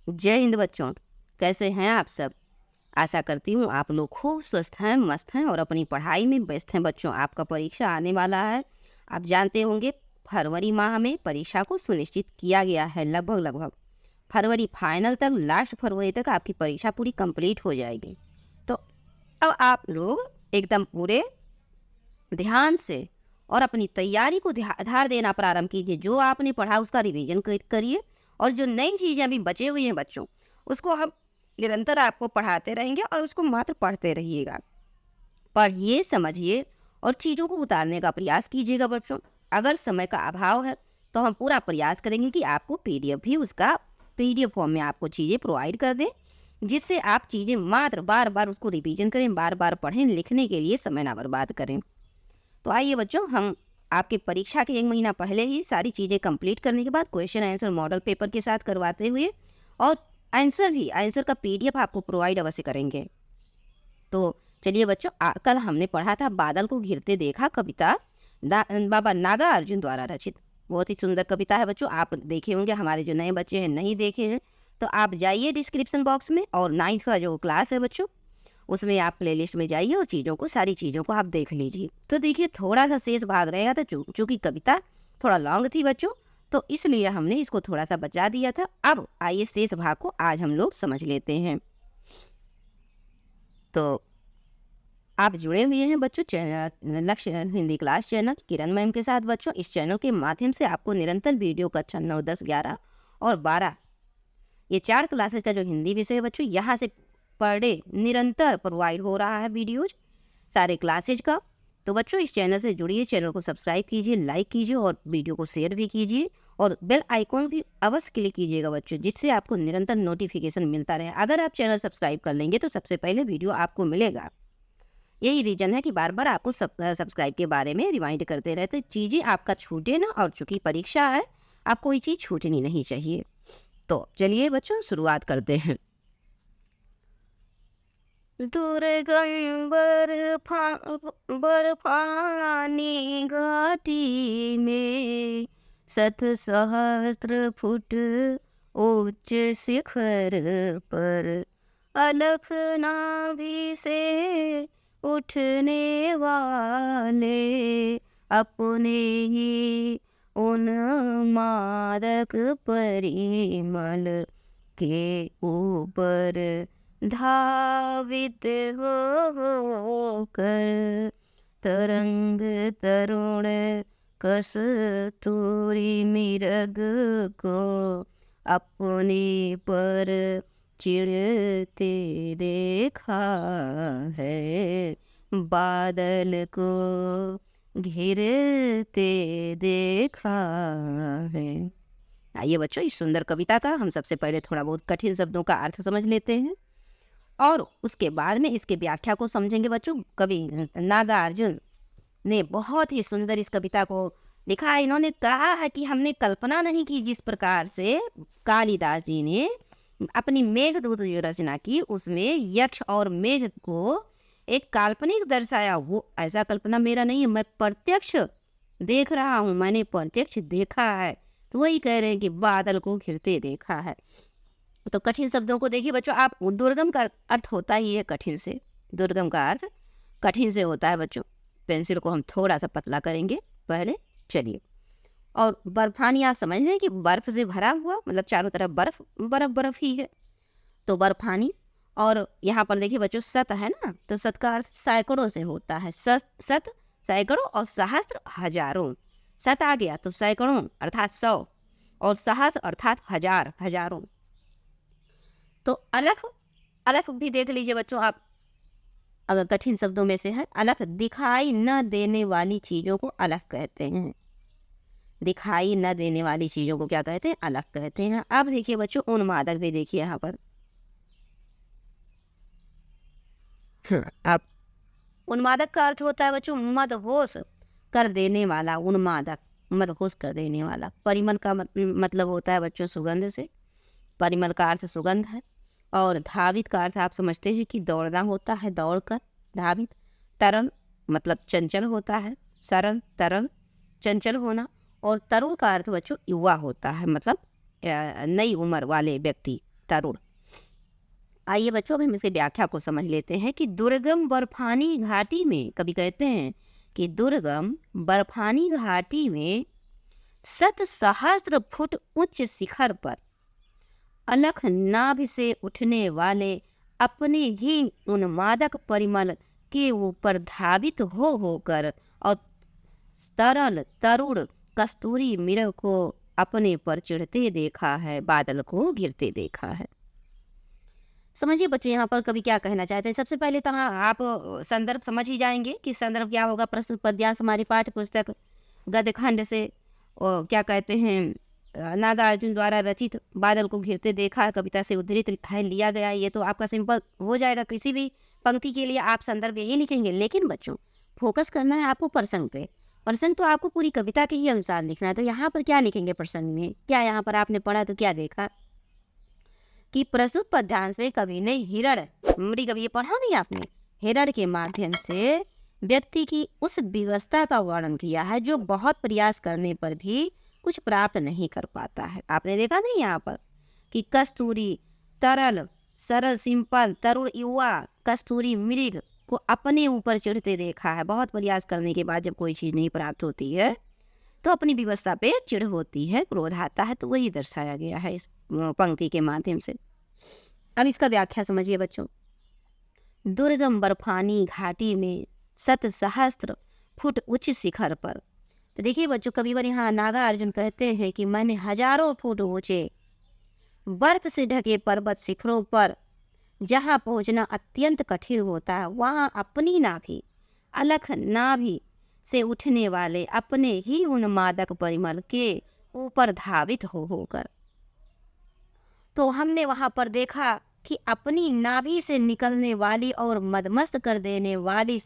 जय हिंद बच्चों। कैसे हैं आप सब? आशा करती हूँ आप लोग खूब स्वस्थ हैं, मस्त हैं और अपनी पढ़ाई में व्यस्त हैं। बच्चों, आपका परीक्षा आने वाला है। आप जानते होंगे फरवरी माह में परीक्षा को सुनिश्चित किया गया है। लगभग फरवरी फाइनल तक, लास्ट फरवरी तक आपकी परीक्षा पूरी कंप्लीट हो जाएगी। तो अब आप लोग एकदम पूरे ध्यान से और अपनी तैयारी को आधार देना प्रारंभ कीजिए। जो आपने पढ़ा उसका रिवीजन करिए और जो नई चीज़ें अभी बचे हुए हैं बच्चों, उसको हम निरंतर आपको पढ़ाते रहेंगे और उसको मात्र पढ़ते रहिएगा। पढ़िए, समझिए और चीज़ों को उतारने का प्रयास कीजिएगा बच्चों। अगर समय का अभाव है तो हम पूरा प्रयास करेंगे कि आपको पीडीएफ भी उसका पीडीएफ फॉर्म में आपको चीज़ें प्रोवाइड कर दें, जिससे आप चीज़ें मात्र बार बार उसको रिवीजन करें, बार बार पढ़ें, लिखने के लिए समय ना बर्बाद करें। तो आइए बच्चों, हम आपके परीक्षा के 1 महीना पहले ही सारी चीज़ें कंप्लीट करने के बाद क्वेश्चन आंसर मॉडल पेपर के साथ करवाते हुए और आंसर का पीडीएफ आपको प्रोवाइड अवश्य करेंगे। तो चलिए बच्चों, कल हमने पढ़ा था बादल को घिरते देखा, कविता बाबा नागा अर्जुन द्वारा रचित। बहुत ही सुंदर कविता है बच्चों। आप देखे होंगे, हमारे जो नए बच्चे हैं नहीं देखे हैं तो आप जाइए डिस्क्रिप्शन बॉक्स में और 9th का जो क्लास है बच्चों, उसमें आप प्लेलिस्ट में जाइए और सारी चीज़ों को आप देख लीजिए। तो देखिए, थोड़ा सा शेष भाग रहेगा था, चूँकि कविता थोड़ा लॉन्ग थी बच्चों, तो इसलिए हमने इसको थोड़ा सा बचा दिया था। अब आइए शेष भाग को आज हम लोग समझ लेते हैं। तो आप जुड़े हुए हैं बच्चों लक्ष्य हिंदी क्लास चैनल किरण मैम के साथ। बच्चों, इस चैनल के माध्यम से आपको निरंतर वीडियो कक्षा 9, 10, 11 और 12 ये 4 क्लासेस का जो हिंदी विषय है बच्चों, यहाँ से पर डे निरंतर प्रोवाइड हो रहा है वीडियोज सारे क्लासेज का। तो बच्चों, इस चैनल से जुड़िए, चैनल को सब्सक्राइब कीजिए, लाइक कीजिए और वीडियो को शेयर भी कीजिए और बेल आइकॉन भी अवश्य क्लिक कीजिएगा बच्चों, जिससे आपको निरंतर नोटिफिकेशन मिलता रहे। अगर आप चैनल सब्सक्राइब कर लेंगे तो सबसे पहले वीडियो आपको मिलेगा। यही रीजन है कि बार बार आपको सब्सक्राइब के बारे में रिमाइंड करते रहते, चीज़ें आपका छूटे ना। और चूँकि परीक्षा है, आपको ये चीज़ छूटनी नहीं चाहिए। तो चलिए बच्चों, शुरुआत करते हैं। दुर्गम बर्फानी घाटी में 7 सहस्त्र फुट उच्च शिखर पर अलख नाभि से उठने वाले अपने ही उन मादक परिमल के ऊपर धावित होकर तरंग तरुण कस्तूरी मृग को अपने पर चिढ़ते देखा है, बादल को घिरते देखा है। आइए बच्चों, इस सुंदर कविता का हम सबसे पहले थोड़ा बहुत कठिन शब्दों का अर्थ समझ लेते हैं और उसके बाद में इसके व्याख्या को समझेंगे बच्चों। कवि नागार्जुन ने बहुत ही सुंदर इस कविता को लिखा है। इन्होंने कहा है कि हमने कल्पना नहीं की जिस प्रकार से कालिदास जी ने अपनी मेघदूत जो रचना की, उसमें यक्ष और मेघ को एक काल्पनिक दर्शाया। वो ऐसा कल्पना मेरा नहीं है, मैं प्रत्यक्ष देख रहा हूँ, मैंने प्रत्यक्ष देखा है। तो वही कह रहे हैं कि बादल को घिरते देखा है। तो कठिन शब्दों को देखिए बच्चों। आप दुर्गम का अर्थ होता ही है कठिन से, दुर्गम का अर्थ कठिन से होता है बच्चों। पेंसिल को हम थोड़ा सा पतला करेंगे पहले। चलिए, और बर्फानी आप समझ रहे हैं कि बर्फ से भरा हुआ, मतलब चारों तरफ बर्फ बर्फ बर्फ ही है, तो बर्फानी। और यहाँ पर देखिए बच्चों, सत है ना, तो सत का अर्थ सैकड़ों से होता है। सत सैकड़ों और सहस्त्र हजारों। सत आ गया तो सैकड़ों अर्थात 100 और सहस्त्र अर्थात हजार, हजारों। तो अलख, अलख भी देख लीजिए बच्चों आप, अगर कठिन शब्दों में से है। अलख दिखाई न देने वाली चीज़ों को अलख कहते हैं। दिखाई न देने वाली चीज़ों को क्या कहते हैं? अलख कहते हैं। अब देखिए बच्चों, उन्मादक भी देखिए यहाँ पर। अब उन्मादक का अर्थ होता है बच्चों मदहोश कर देने वाला। उन्मादक मदहोश कर देने वाला। परिमल का मतलब होता है बच्चों सुगंध से। परिमल का अर्थ सुगंध है। और धावित का अर्थ आप समझते हैं कि दौड़ना होता है, दौड़कर धावित। तरल मतलब चंचल होता है, सरल तरल चंचल होना। और तरुण का अर्थ बच्चों युवा होता है, मतलब नई उम्र वाले व्यक्ति, तरुण। आइए बच्चों, अब हम इसकी व्याख्या को समझ लेते हैं कि दुर्गम बर्फानी घाटी में, कभी कहते हैं कि दुर्गम बर्फानी घाटी में 7 सहस्त्र फुट उच्च शिखर पर अलख नाभ से उठने वाले अपने ही उन्मादक परिमल के ऊपर धावित हो होकर और तरल तरुण कस्तूरी मृग को अपने पर चढ़ते देखा है, बादल को घिरते देखा है। समझिए बच्चों, यहाँ पर कवि क्या कहना चाहते हैं। सबसे पहले तो आप संदर्भ समझ ही जाएंगे कि संदर्भ क्या होगा। प्रस्तुत पद्यांश हमारी पाठ्य पुस्तक गद्यखंड से और क्या कहते हैं नागार्जुन द्वारा रचित बादल को घिरते देखा कविता से उद्धृत है लिया गया। ये तो आपका सिंपल हो जाएगा। किसी भी पंक्ति के लिए आप संदर्भ यही लिखेंगे, लेकिन बच्चों फोकस करना है आपको प्रसंग पे। प्रसंग तो आपको पूरी कविता के ही अनुसार लिखना है। तो यहाँ पर क्या लिखेंगे प्रसंग में, क्या यहाँ पर आपने पढ़ा तो क्या देखा कि प्रस्तुत पद्यांश में कवि ने हिरण मृग, कभी ये पढ़ा नहीं आपने, हिरण के माध्यम से व्यक्ति की उस विवस्था का वर्णन किया है जो बहुत प्रयास करने पर भी कुछ प्राप्त नहीं कर पाता है। आपने देखा नहीं यहाँ पर कि कस्तूरी तरल सरल सिंपल तरुण युवा कस्तूरी मृग को अपने ऊपर चढ़ते देखा है। बहुत प्रयास करने के बाद जब कोई चीज़ नहीं प्राप्त होती है तो अपनी व्यवस्था पे चिढ़ होती है, क्रोध आता है। तो वही दर्शाया गया है इस पंक्ति के माध्यम से। अब इसका व्याख्या समझिए बच्चों। दुर्गम बर्फानी घाटी में 7 सहस्त्र फुट उच्च शिखर पर, तो देखिए बच्चों कविवर यहाँ नागार्जुन कहते हैं कि मैंने हजारों फुट ऊंचे बर्फ से ढके पर्वत शिखरों पर जहाँ पहुँचना अत्यंत कठिन होता है, वहाँ अपनी नाभि अलख नाभि से उठने वाले अपने ही उन्मादक परिमल के ऊपर धावित हो होकर, तो हमने वहाँ पर देखा कि अपनी नाभि से निकलने वाली और मदमस्त कर देने वाली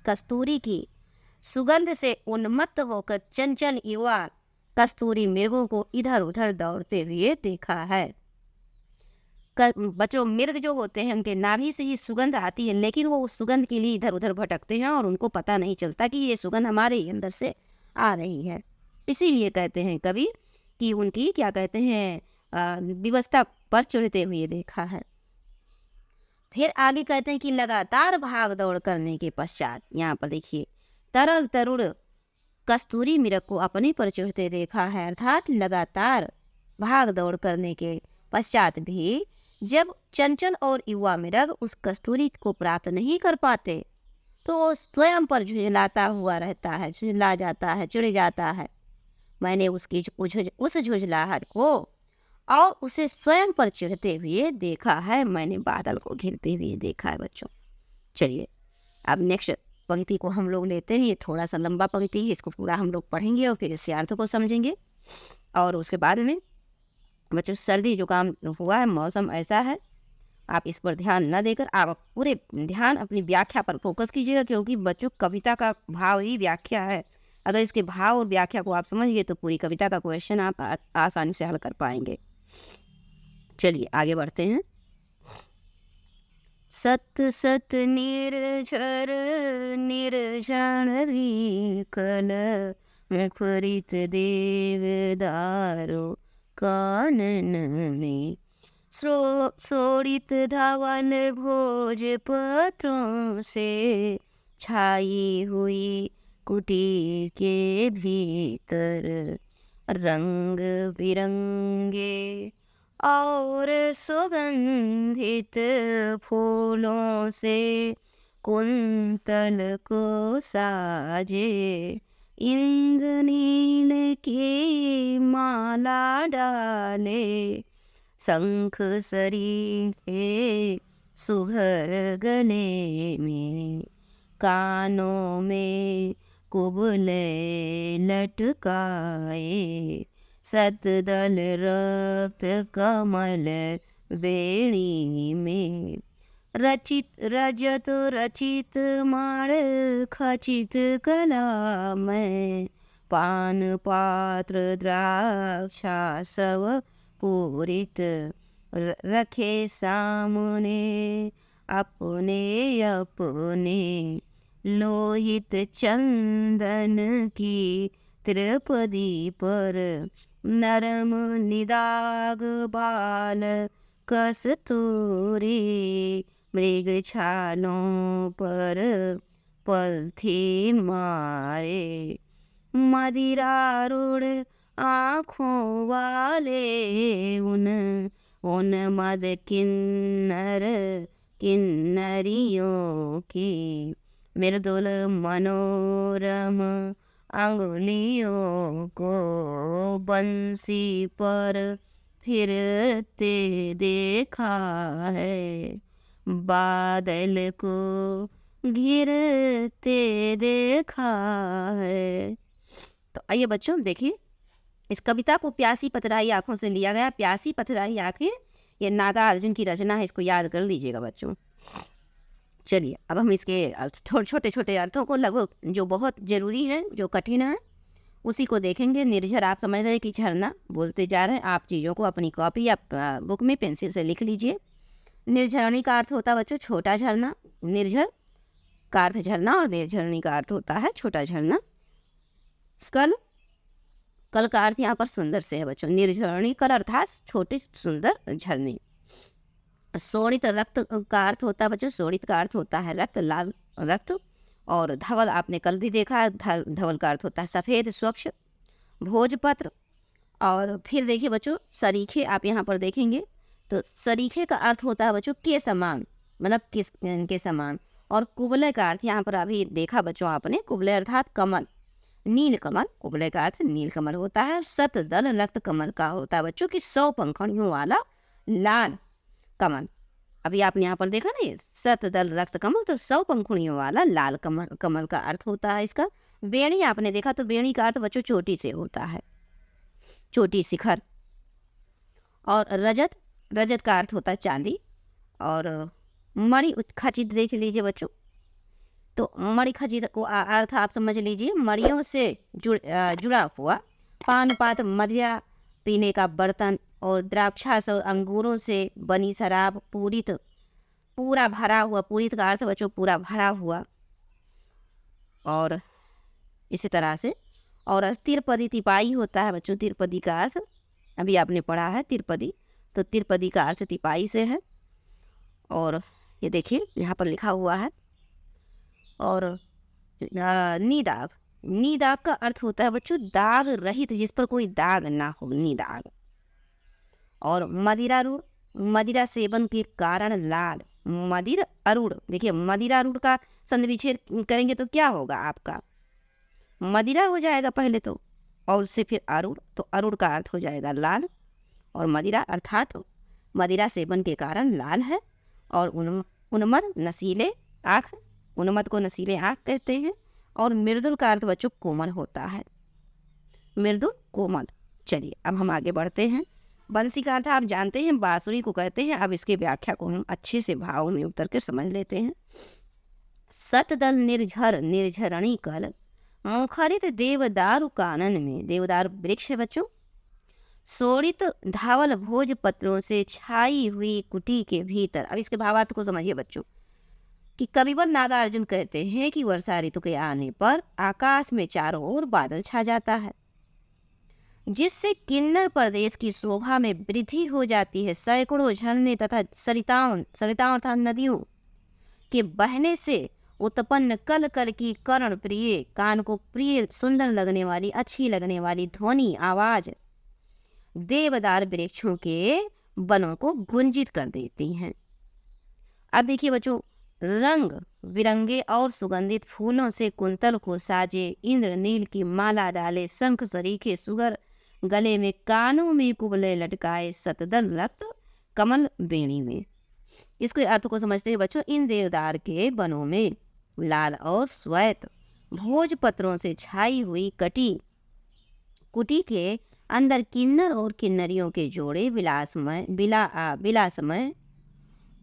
कस्तूरी की सुगंध से उन्मत्त होकर चंचल युवा कस्तूरी मृगों को इधर उधर दौड़ते हुए देखा है। बच्चों मृग जो होते हैं उनके नाभि से ही सुगंध आती है, लेकिन वो उस सुगंध के लिए इधर उधर भटकते हैं और उनको पता नहीं चलता कि ये सुगंध हमारे ही अंदर से आ रही है। इसीलिए कहते हैं कवि कि उनकी क्या कहते हैं विवस्था पर चढ़ते हुए देखा है। फिर आगे कहते हैं कि लगातार भाग दौड़ करने के पश्चात, यहाँ पर देखिए तरल तरुण कस्तूरी मृग को अपने पर चढ़ते देखा है, अर्थात लगातार भाग दौड़ करने के पश्चात भी जब चंचल और युवा मृग उस कस्तूरी को प्राप्त नहीं कर पाते तो वो स्वयं पर झुंझलाता हुआ रहता है, झुंझला जाता है, चिढ़ जाता है। मैंने उसकी उस झुंझलाहट को और उसे स्वयं पर चढ़ते हुए देखा है, मैंने बादल को घिरते हुए देखा है। बच्चों चलिए अब नेक्स्ट पंक्ति को हम लोग लेते हैं। ये थोड़ा सा लंबा पंक्ति है, इसको पूरा हम लोग पढ़ेंगे और फिर इससे अर्थ को समझेंगे। और उसके बाद में बच्चों सर्दी जुकाम हुआ है, मौसम ऐसा है, आप इस पर ध्यान न देकर आप पूरे ध्यान अपनी व्याख्या पर फोकस कीजिएगा, क्योंकि बच्चों कविता का भाव ही व्याख्या है। अगर इसके भाव और व्याख्या को आप समझ गए तो पूरी कविता का क्वेश्चन आप आसानी से हल कर पाएंगे। चलिए आगे बढ़ते हैं। सत सत निर्झर निर्जन कल मुखरित देवदारो कानन में शोणित धवल भोज पत्रों से छाई हुई कुटीर के भीतर रंग बिरंगे और सुगंधित फूलों से कुंतल को साजे इंद्रनील की माला डाले शंख सरीखे सुघर गले में कानों में कुबले लटकाए सतदल रक्त कमल वेणी में रचित रजत रचित माण खचित कला में पान पात्र द्राक्षा सब पूरित रखे सामने अपने अपने लोहित चंदन की त्रिपदी पर नरम निदाग बाल कस्तूरी, मृग छालों पर पलथी मारे, मदिरारूढ़ आँखों वाले उन उन मद किन्नर किन्नरियों की, मृदुल मनोरम अंगुलियों को बंसी पर फिरते देखा है, बादल को घिरते देखा है। तो आइए बच्चों देखिए, इस कविता को प्यासी पथराई आंखों से लिया गया। प्यासी पथराई आंखें ये नागार्जुन की रचना है, इसको याद कर लीजिएगा बच्चों। चलिए अब हम इसके छोटे छोटे अर्थों को लगभग जो बहुत जरूरी है, जो कठिन है, उसी को देखेंगे। निर्झर आप समझ रहे हैं कि झरना बोलते जा रहे हैं। आप चीज़ों को अपनी कॉपी या बुक में पेंसिल से लिख लीजिए। निर्झरणी का अर्थ होता है बच्चों छोटा झरना। निर्झर का अर्थ झरना और निर्झरणी का अर्थ होता है छोटा झरना। कल का अर्थ यहाँ पर सुंदर से है बच्चों। निर्झरणी कल अर्थात छोटे सुंदर झरने। शोणित रक्त का अर्थ होता है बच्चों, शोणित का अर्थ होता है रक्त, लाल रक्त। और धवल आपने कल भी देखा है, धवल का अर्थ होता है सफ़ेद स्वच्छ। भोजपत्र, और फिर देखिए बच्चों सरीखे आप यहाँ पर देखेंगे तो सरीखे का अर्थ होता है बच्चों के समान, मतलब किस के समान। और कुबले का अर्थ यहाँ पर अभी देखा बच्चों आपने, कुबले अर्थात कमल, नील कमल। कुबले का अर्थ नील कमल होता है। शतदल रक्त कमल का होता है बच्चों की 100 पंखुड़ियों वाला लाल कमल। अभी आपने यहाँ पर देखा ना, ये शतदल रक्त कमल, तो 100 पंखुड़ियों वाला लाल कमल का अर्थ होता है इसका। बेणी आपने देखा तो बेणी का अर्थ बच्चों चोटी से होता है, चोटी शिखर। और रजत का अर्थ होता है चांदी। और मणि उत्खचित देख लीजिए बच्चों, तो मणि खचित को अर्थ आप समझ लीजिए मणियों से जुड़ा हुआ पान पात, मदिरा पीने का बर्तन, और द्राक्षास और अंगूरों से बनी शराब, पूरा भरा हुआ। पूरित का अर्थ बच्चों पूरा भरा हुआ। और इसी तरह से और तिरपदी तिपाई होता है बच्चों। तिरपदी का अर्थ अभी आपने पढ़ा है तिरपदी, तो तिरपदी का अर्थ तिपाई से है। और ये देखिए यहाँ पर लिखा हुआ है। और नीदाग, नीदाग का अर्थ होता है बच्चों दाग रहित, जिस पर कोई दाग ना हो, नीदाग। और मदिरारूढ़, मदिरा सेवन के कारण लाल। मदिर अरूढ़, देखिए मदिरारूढ़ का संधि विच्छेद करेंगे तो क्या होगा आपका, मदिरा हो जाएगा पहले तो, और उससे फिर अरूढ़, तो अरूढ़ का अर्थ हो जाएगा लाल। और मदिरा अर्थात मदिरा सेवन के कारण लाल है। और उन्मद नसीले आँख, उन्मद को नसीले आँख कहते हैं। और मृदुल का अर्थ बच्चों कोमल होता है, मृदुल कोमल। चलिए अब हम आगे बढ़ते हैं। बंसी का अर्थ आप जानते हैं बांसुरी को कहते हैं। अब इसके व्याख्या को हम अच्छे से भाव में उतर कर समझ लेते हैं। शतदल निर्झर, निर्झरणी कल, मुखरित देवदारु कानन में, देवदार वृक्ष है बच्चों। शोणित धावल भोज पत्रों से छाई हुई कुटी के भीतर। अब इसके भावार्थ को समझिए बच्चों कि कविवर नागार्जुन कहते हैं कि वर्षा ऋतु के आने पर आकाश में चारों ओर बादल छा जाता है, जिससे किन्नर प्रदेश की शोभा में वृद्धि हो जाती है। सैकड़ों झरने तथा सरिताओं अर्थात नदियों के बहने से उत्पन्न कल कल की कर्ण प्रिय, कान को प्रिय, सुंदर लगने वाली, अच्छी लगने वाली ध्वनि आवाज देवदार वृक्षों के वनों को गुंजित कर देती हैं। अब देखिए बच्चों, रंग बिरंगे और सुगंधित फूलों से कुंतल को साजे, इंद्रनील की माला डाले, शंख सरीखे सुगर गले में, कानों में कुबले लटकाए, शतदल रक्त कमल बेणी में। इसके अर्थ को समझते हैं बच्चों। इन देवदार के वनों में लाल और श्वेत भोजपत्रों से छाई हुई कुटी के अंदर किन्नर और किन्नरियों के जोड़े विलासमय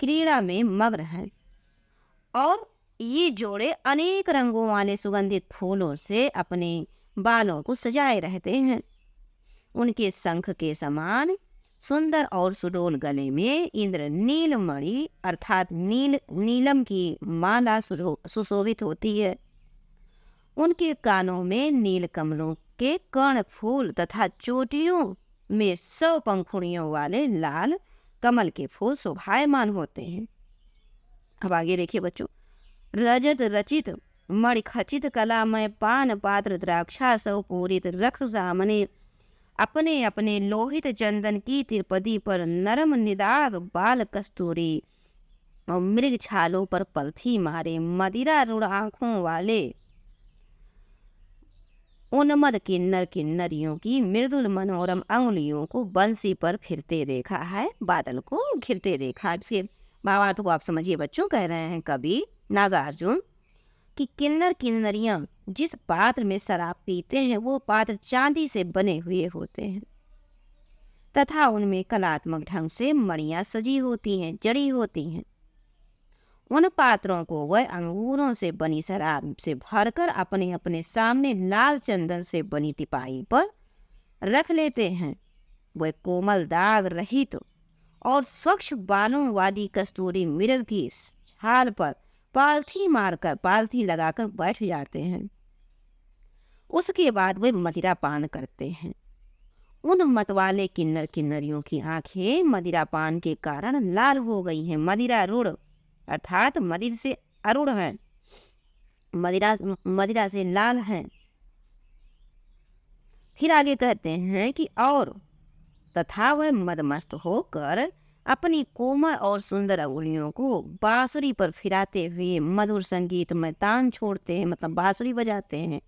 क्रीड़ा में मग्न हैं। और ये जोड़े अनेक रंगों वाले सुगंधित फूलों से अपने बालों को सजाए रहते हैं। उनके शंख के समान सुंदर और सुडोल गले में इंद्र नीलमणि अर्थात नीलम की माला सुशोभित होती है। उनके कानों में नील कमलों के कर्ण फूल तथा चोटियों में 100 पंखुड़ियों वाले लाल कमल के फूल शोभायमान होते हैं। अब आगे देखिए बच्चों, रजत रचित मणिखचित कलामय पान पात्र द्राक्षा सौ पूरित रख सामने, अपने अपने लोहित चंदन की त्रिपदी पर नरम निदाग बाल कस्तूरी, और मृग छालों पर पलथी मारे मदिरा रूढ़ आंखों वाले उन्मद किन्नर किन्नरियों की मृदुल मनोरम अंगुलियों को बंसी पर फिरते देखा है, बादल को घिरते देखा। इसके भावार्थ को आप समझिए बच्चों, कह रहे हैं कवि नागार्जुन कि किन्नर किन्नरियां जिस पात्र में शराब पीते हैं वो पात्र चांदी से बने हुए होते हैं तथा उनमें कलात्मक ढंग से मणियां सजी होती हैं, जड़ी होती हैं। उन पात्रों को वह अंगूरों से बनी शराब से भरकर अपने अपने सामने लाल चंदन से बनी तिपाही पर रख लेते हैं। वह कोमल दाग रहित और स्वच्छ बालों वाली कस्तूरी मृग की छाल पर पालथी लगाकर बैठ जाते हैं। उसके बाद वे मदिरा पान करते हैं। उन मतवाले किन्नर किन्नरियों की आंखें मदिरा पान के कारण लाल हो गई हैं। मदिरा रूढ़ अर्थात मदिर से अरूढ़ हैं, मदिरा से लाल हैं। फिर आगे कहते हैं कि और तथा वह मदमस्त होकर अपनी कोमल और सुंदर अंगुलियों को बांसुरी पर फिराते हुए मधुर संगीत में तान छोड़ते हैं, मतलब बांसुरी बजाते हैं।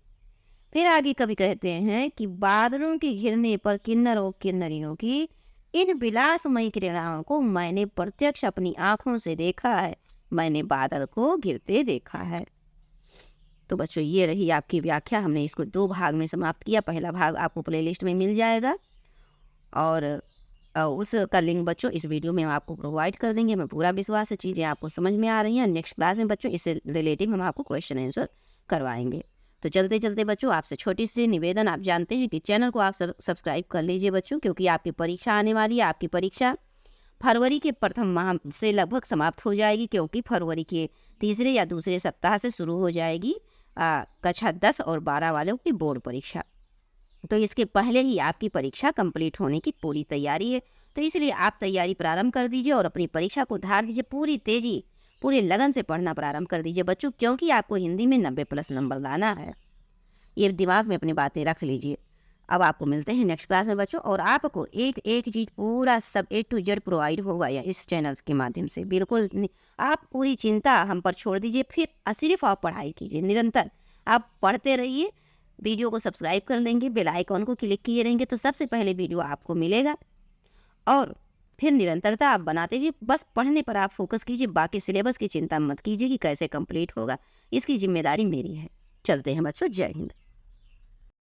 फिर आगे कवि कहते हैं कि बादलों के घिरने पर किन्नरों किन्नरियों की इन विलासमयी क्रीड़ाओं को मैंने प्रत्यक्ष अपनी आंखों से देखा है, मैंने बादल को घिरते देखा है। तो बच्चों ये रही आपकी व्याख्या। हमने इसको 2 भाग में समाप्त किया। पहला भाग आपको प्लेलिस्ट में मिल जाएगा और उसका लिंक बच्चों इस वीडियो में हम आपको प्रोवाइड कर देंगे। हमें पूरा विश्वास है चीज़ें आपको समझ में आ रही हैं। नेक्स्ट क्लास में बच्चों इससे रिलेटिव हम आपको क्वेश्चन आंसर करवाएंगे। तो चलते चलते बच्चों आपसे छोटी सी निवेदन, आप जानते हैं कि चैनल को आप सब्सक्राइब कर लीजिए बच्चों, क्योंकि आपकी परीक्षा आने वाली है। आपकी परीक्षा फरवरी के प्रथम माह से लगभग समाप्त हो जाएगी, क्योंकि फरवरी के तीसरे या दूसरे सप्ताह से शुरू हो जाएगी कक्षा 10 और 12 वालों की बोर्ड परीक्षा। तो इसके पहले ही आपकी परीक्षा कंप्लीट होने की पूरी तैयारी है। तो इसलिए आप तैयारी प्रारंभ कर दीजिए और अपनी परीक्षा को धार दीजिए। पूरी तेजी पूरे लगन से पढ़ना प्रारंभ कर दीजिए बच्चों, क्योंकि आपको हिंदी में 90+ नंबर लाना है। ये दिमाग में अपनी बातें रख लीजिए। अब आपको मिलते हैं नेक्स्ट क्लास में बच्चों, और आपको एक एक चीज़ पूरा सब A to Z प्रोवाइड होगा या इस चैनल के माध्यम से। बिल्कुल आप पूरी चिंता हम पर छोड़ दीजिए, फिर सिर्फ आप पढ़ाई कीजिए। निरंतर आप पढ़ते रहिए। वीडियो को सब्सक्राइब कर लेंगे, बेल आइकॉन को क्लिक किए रहेंगे तो सबसे पहले वीडियो आपको मिलेगा। और फिर निरंतरता आप बनाते हुए बस पढ़ने पर आप फोकस कीजिए। बाकी सिलेबस की चिंता मत कीजिए कि कैसे कंप्लीट होगा, इसकी जिम्मेदारी मेरी है। चलते हैं बच्चों, जय हिंद।